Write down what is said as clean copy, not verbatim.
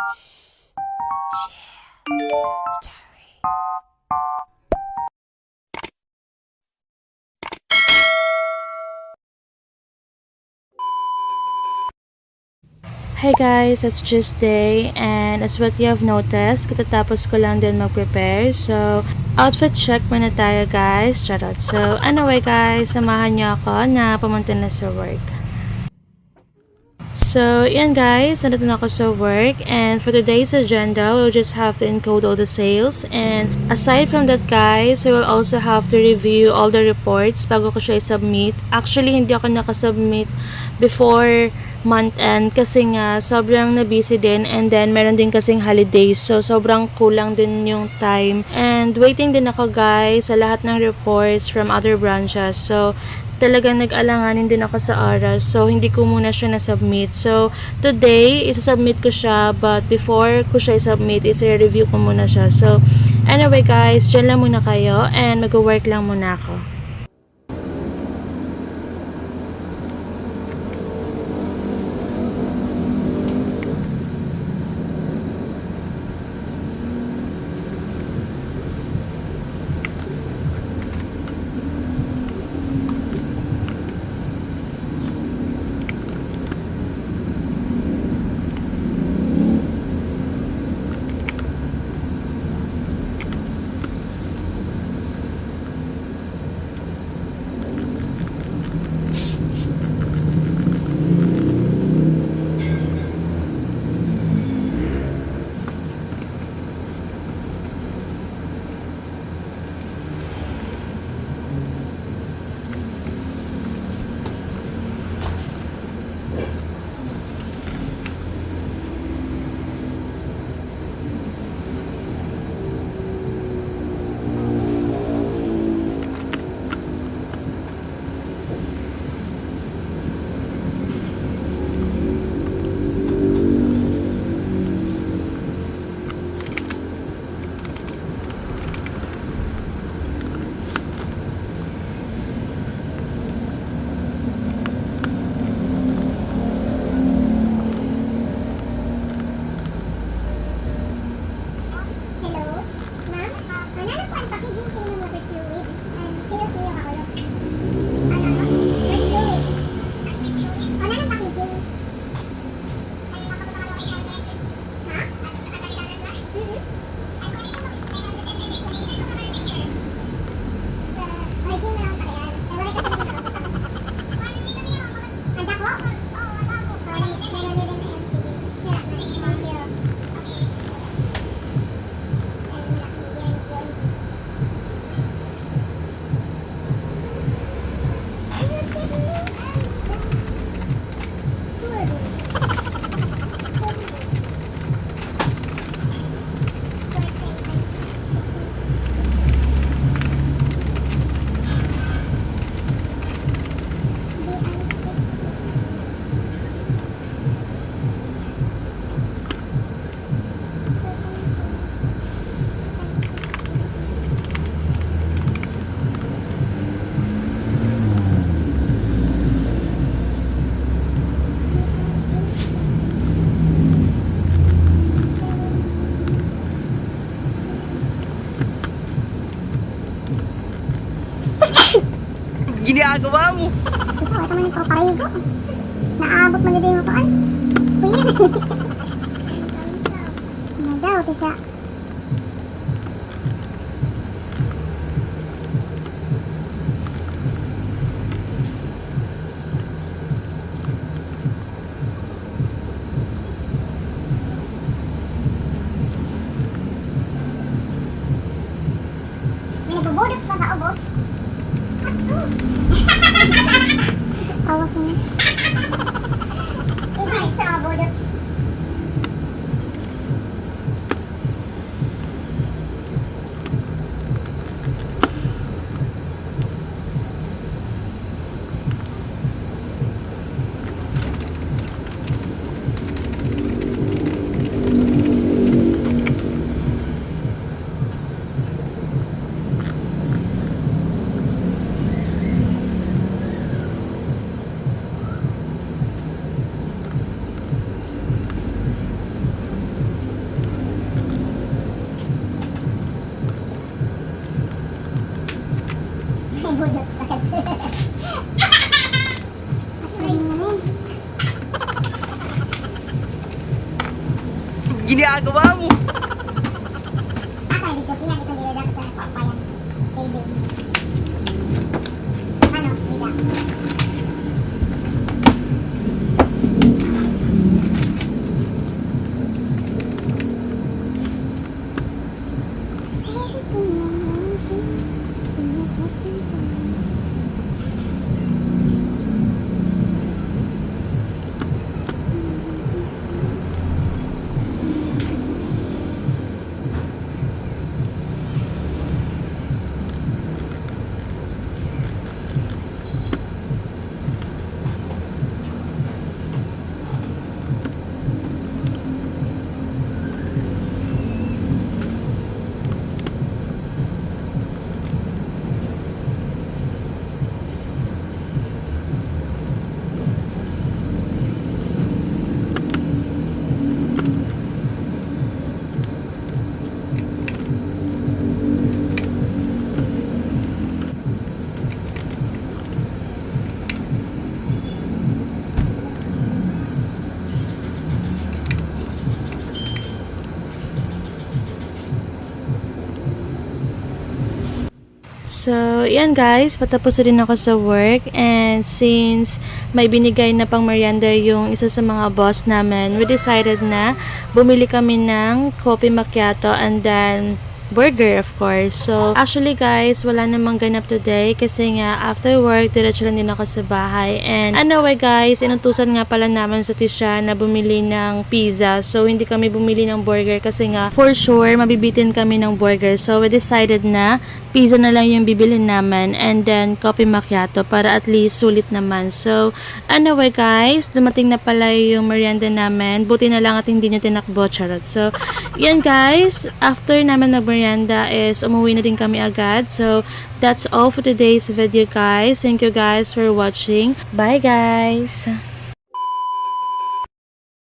Hi guys, it's Tuesday and as what you have noticed, katatapos ko lang din mag-prepare. So, outfit check muna tayo guys. Charot. So, anyway guys, samahan niyo ako na pumunta na sa work. So, yan guys, nandito na ako sa work and for today's agenda, we'll just have to encode all the sales and aside from that guys, we will also have to review all the reports bago ko siya i-submit. Actually, hindi ako nakasubmit before month end kasi nga sobrang na busy din and then meron din kasing holidays so sobrang kulang din yung time and waiting din ako guys sa lahat ng reports from other branches. So talagang nag-alanganin din ako sa oras. So, hindi ko muna siya na-submit. So, today, isa-submit ko siya. But, before ko siya i-submit, isa-review ko muna siya. So, anyway guys, dyan lang muna kayo. And, mag-work lang muna ako. Ginagawa mo? Gusto ko naman yung paparigo. Naabot man din yung paan. Kuyin. Ano daw, ito siya. May nagbubudots pa sa ubos. Tawas niya. Ito sa mga bullets. ginagawa mo? Asa, video pinag ito nila dapat sa papayan. Baby. Ano, Lida? So, yan guys, patapos na rin ako sa work and since may binigay na pang merienda yung isa sa mga boss namin, we decided na bumili kami ng coffee macchiato and then burger of course. So, actually guys, wala namang ganap today kasi nga after work, diretso lang din ako sa bahay. And anyway guys, inutusan nga pala naman sa Tisha na bumili ng pizza. So, hindi kami bumili ng burger kasi nga for sure, mabibitin kami ng burger. So, we decided na pizza na lang yung bibilin namin and then coffee macchiato para at least sulit naman. So, anyway guys, dumating na pala yung merienda namin. Buti na lang at hindi nyo tinakbo, charot. So, yan guys, after namin mag-merienda is umuwi na din kami agad. So, that's all for today's video guys. Thank you guys for watching. Bye guys!